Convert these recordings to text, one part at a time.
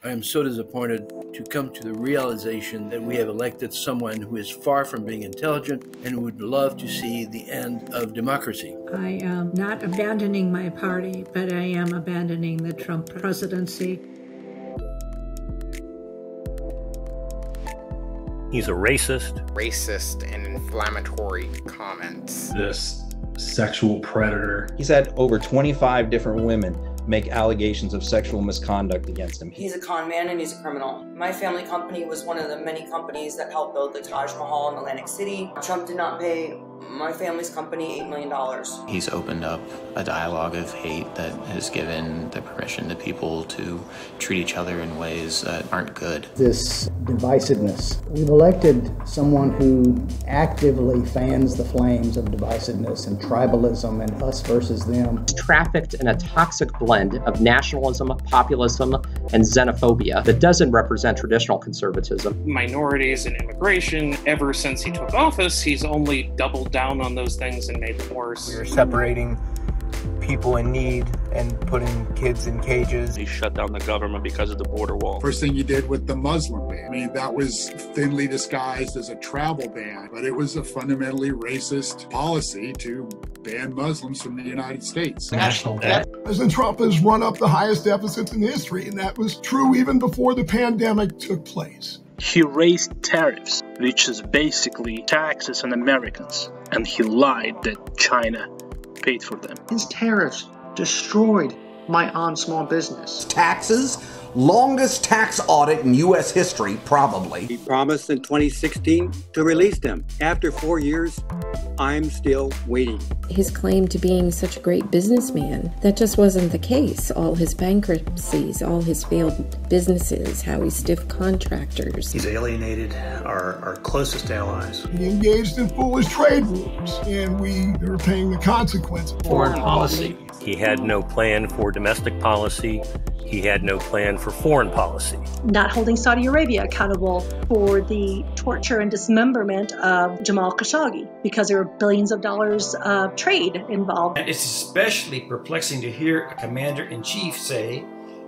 I am so disappointed to come to the realization that we have elected someone who is far from being intelligent and would love to see the end of democracy. I am not abandoning my party, but I am abandoning the Trump presidency. He's a racist. Racist and inflammatory comments. This sexual predator. He's had over 25 different women make allegations of sexual misconduct against him. He's a con man and he's a criminal. My family company was one of the many companies that helped build the Taj Mahal in Atlantic City. Trump did not pay my family's company $8 million. He's opened up a dialogue of hate that has given the permission to people to treat each other in ways that aren't good. This divisiveness. We've elected someone who actively fans the flames of divisiveness and tribalism and us versus them. Trafficked in a toxic blend of nationalism, populism, and xenophobia that doesn't represent traditional conservatism. Minorities and immigration, ever since he took office, he's only doubled down on those things and made them worse. We're separating people in need and putting kids in cages. He shut down the government because of the border wall. First thing he did with the Muslim ban. I mean, that was thinly disguised as a travel ban, but it was a fundamentally racist policy to ban Muslims from the United States. National debt. President Trump has run up the highest deficits in history, and that was true even before the pandemic took place. He raised tariffs, which is basically taxes on Americans, and he lied that China paid for them. His tariffs destroyed my small business. Taxes, longest tax audit in U.S. history, probably. He promised in 2016 to release them. After 4 years, I'm still waiting. His claim to being such a great businessman, that just wasn't the case. All his bankruptcies, all his failed businesses, how he stiffed contractors. He's alienated our closest allies. He engaged in foolish trade wars, and we are paying the consequences. Foreign policy. He had no plan for domestic policy. He had no plan for foreign policy. Not holding Saudi Arabia accountable for the torture and dismemberment of Jamal Khashoggi because there were billions of dollars of trade involved. And it's especially perplexing to hear a commander-in-chief say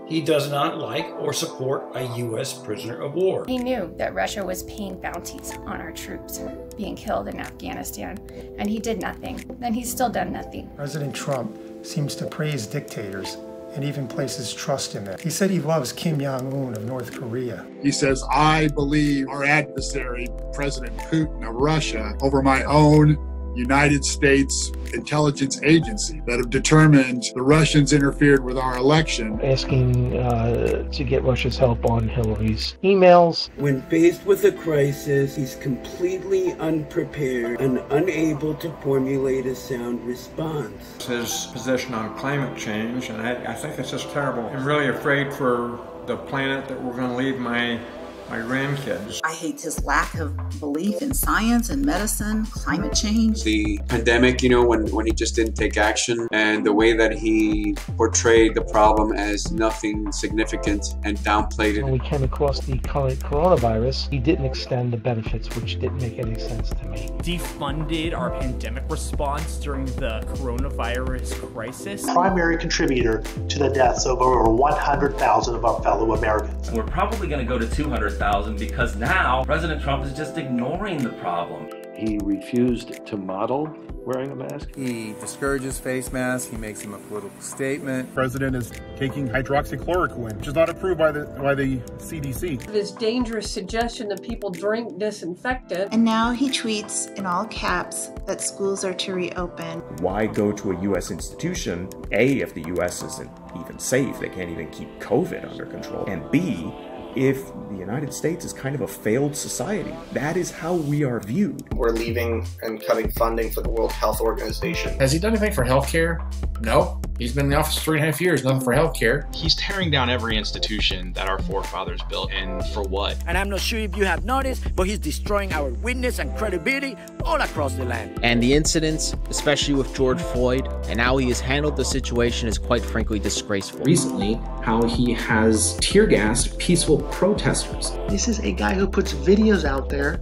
he does not like or support a U.S. prisoner of war. He knew that Russia was paying bounties on our troops being killed in Afghanistan, and he did nothing. And he's still done nothing. President Trump seems to praise dictators and even places trust in them. He said he loves Kim Jong-un of North Korea. He says, I believe our adversary, President Putin of Russia, over my own United States intelligence agency that have determined the Russians interfered with our election. Asking to get Russia's help on Hillary's emails. When faced with a crisis, he's completely unprepared and unable to formulate a sound response. His position on climate change, and I think it's just terrible. I'm really afraid for the planet that we're going to leave my grandkids. I hate his lack of belief in science and medicine, climate change. The pandemic, you know, when he just didn't take action, and the way that he portrayed the problem as nothing significant and downplayed it. When we came across the coronavirus, he didn't extend the benefits, which didn't make any sense to me. Defunded our pandemic response during the coronavirus crisis. Primary contributor to the deaths of over 100,000 of our fellow Americans. We're probably going to go to 200,000 because now President Trump is just ignoring the problem. He refused to model wearing a mask. He discourages face masks. He makes them a political statement. The president is taking hydroxychloroquine, which is not approved by the CDC. This dangerous suggestion that people drink disinfectant. And now he tweets in all caps that schools are to reopen. Why go to a U.S. institution, A, if the U.S. isn't even safe, they can't even keep COVID under control, and B, if the United States is kind of a failed society. That is how we are viewed. We're leaving and cutting funding for the World Health Organization. Has he done anything for healthcare? No. He's been in the office 3.5 years, nothing for healthcare. He's tearing down every institution that our forefathers built, and for what? And I'm not sure if you have noticed, but he's destroying our witness and credibility all across the land. And the incidents, especially with George Floyd, and how he has handled the situation is quite frankly disgraceful. Recently, how he has tear-gassed peaceful protesters. This is a guy who puts videos out there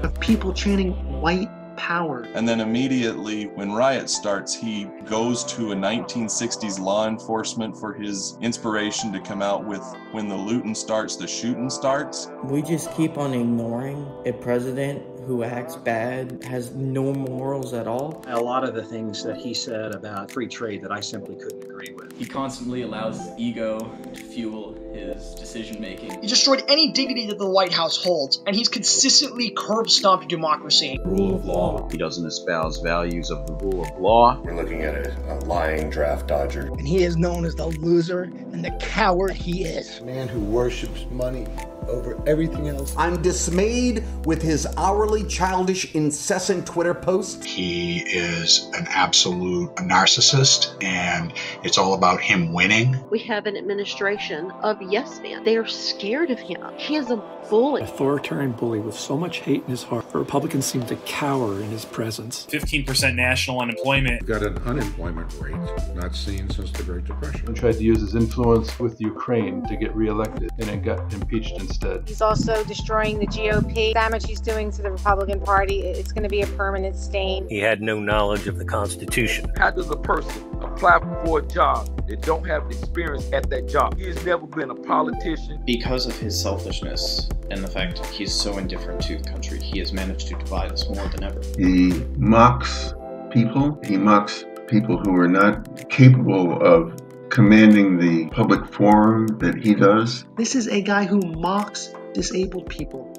of people chanting white power. And then immediately when riot starts, he goes to a 1960s law enforcement for his inspiration to come out with when the looting starts, the shooting starts. We just keep on ignoring a president who acts bad, has no morals at all. A lot of the things that he said about free trade that I simply couldn't agree with. He constantly allows his ego to fuel his decision-making. He destroyed any dignity that the White House holds, and he's consistently curb-stomped democracy. Rule of law. He doesn't espouse values of the rule of law. We're looking at a lying draft dodger. And he is known as the loser and the coward he is. A man who worships money over everything else. I'm dismayed with his hourly, childish, incessant Twitter posts. He is an absolute narcissist, and it's all about him winning. We have an administration of yes men. They are scared of him. He is a bully. Authoritarian bully with so much hate in his heart. Republicans seem to cower in his presence. 15% national unemployment. We've got an unemployment rate not seen since the Great Depression. He tried to use his influence with Ukraine to get reelected and then got impeached instead. He's also destroying the GOP. Damage he's doing to the Republican Party, it's going to be a permanent stain. He had no knowledge of the Constitution. How does a person apply for a job that don't have experience at that job? He has never been a politician. Because of his selfishness and the fact he's so indifferent to the country, he has managed to divide us more than ever. He mocks people. He mocks people who are not capable of commanding the public forum that he does. This is a guy who mocks disabled people.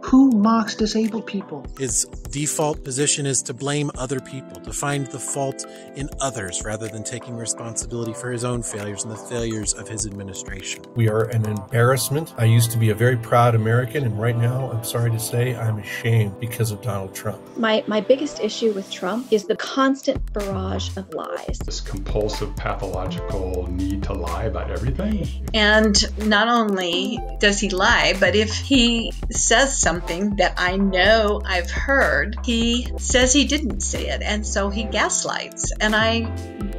Who mocks disabled people? His default position is to blame other people, to find the fault in others rather than taking responsibility for his own failures and the failures of his administration. We are an embarrassment. I used to be a very proud American, and right now, I'm sorry to say, I'm ashamed because of Donald Trump. My biggest issue with Trump is the constant barrage of lies. This compulsive, pathological need to lie about everything. And not only does he lie, but if he says something that I know I've heard, he says he didn't say it, and so he gaslights. And I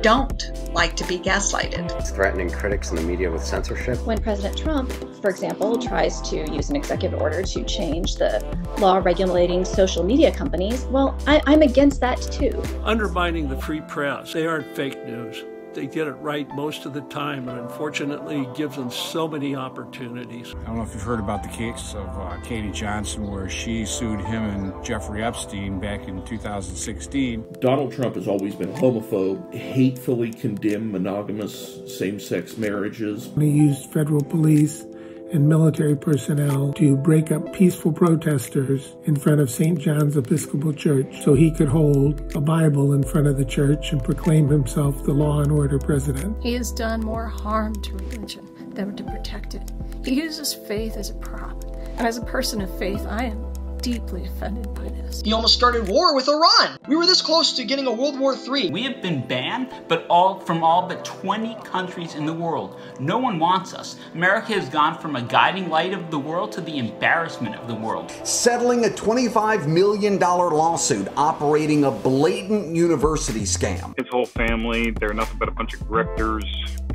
don't like to be gaslighted. He's threatening critics in the media with censorship. When President Trump, for example, tries to use an executive order to change the law regulating social media companies, well, I'm against that too. Undermining the free press. They aren't fake news. They get it right most of the time, and unfortunately gives them so many opportunities. I don't know if you've heard about the case of Katie Johnson, where she sued him and Jeffrey Epstein back in 2016. Donald Trump has always been homophobe, hatefully condemned monogamous same-sex marriages. He used federal police and military personnel to break up peaceful protesters in front of St. John's Episcopal Church so he could hold a Bible in front of the church and proclaim himself the law and order president. He has done more harm to religion than to protect it. He uses faith as a prop. And as a person of faith, I am deeply offended by this. He almost started war with Iran. We were this close to getting a World War III. We have been banned, from all but 20 countries in the world. No one wants us. America has gone from a guiding light of the world to the embarrassment of the world. Settling a $25 million lawsuit operating a blatant university scam. His whole family, they're nothing but a bunch of grifters,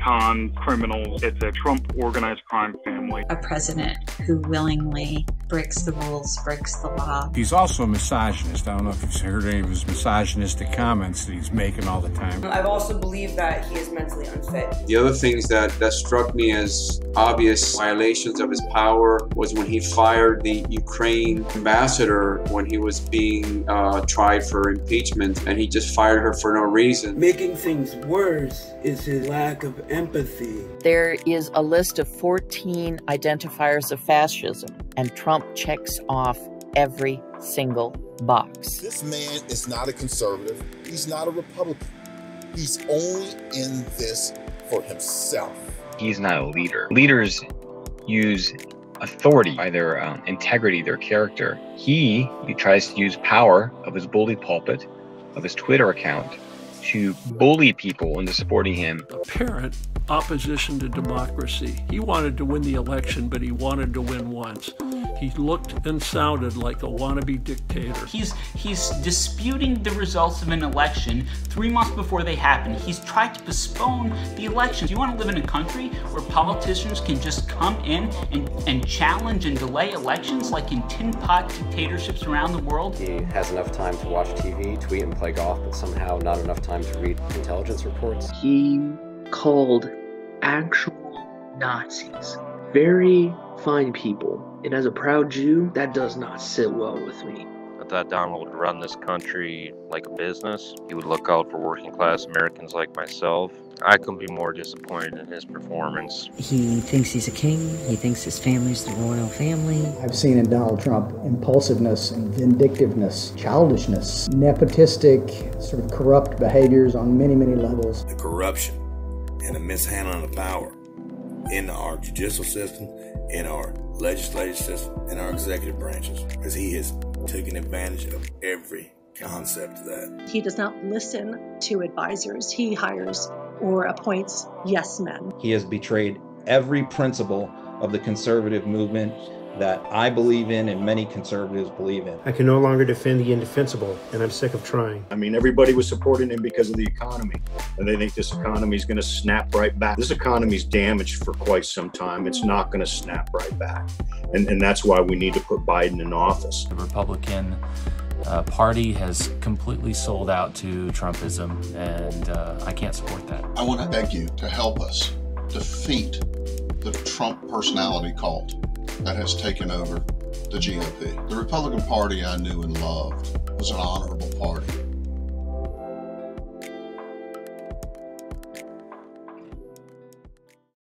cons, criminals. It's a Trump organized crime family. A president who willingly breaks the rules, breaks the law. He's also a misogynist. I don't know if you've heard any of his misogynistic comments that he's making all the time. I've also believed that he is mentally unfit. The other things that struck me as obvious violations of his power was when he fired the Ukraine ambassador when he was being tried for impeachment, and he just fired her for no reason. Making things worse is his lack of empathy. There is a list of 14 identifiers of fascism, and Trump checks off every single box. This man is not a conservative. He's not a Republican. He's only in this for himself. He's not a leader. Leaders use authority by their integrity, their character. He tries to use power of his bully pulpit, of his Twitter account, to bully people into supporting him. Apparent opposition to democracy. He wanted to win the election, but he wanted to win once. He looked and sounded like a wannabe dictator. He's disputing the results of an election 3 months before they happen. He's tried to postpone the election. Do you want to live in a country where politicians can just come in and challenge and delay elections like in tin pot dictatorships around the world? He has enough time to watch TV, tweet, and play golf, but somehow not enough time to read intelligence reports. He called actual Nazis very fine people. And as a proud Jew, that does not sit well with me. I thought Donald would run this country like a business. He would look out for working class Americans like myself. I couldn't be more disappointed in his performance. He thinks he's a king. He thinks his family's the royal family. I've seen in Donald Trump impulsiveness and vindictiveness, childishness, nepotistic, sort of corrupt behaviors on many, many levels. The corruption and the mishandling of power in our judicial system, in our legislative system, in our executive branches, because he has taken advantage of every concept of that. He does not listen to advisors. He hires or appoints yes men. He has betrayed every principle of the conservative movement that I believe in and many conservatives believe in. I can no longer defend the indefensible, and I'm sick of trying. I mean, everybody was supporting him because of the economy, and they think this economy is going to snap right back. This economy is damaged for quite some time. It's not going to snap right back, and that's why we need to put Biden in office. The Republican Party has completely sold out to Trumpism, and I can't support that. I want to beg you to help us defeat the Trump personality cult that has taken over the GOP. The Republican Party I knew and loved was an honorable party.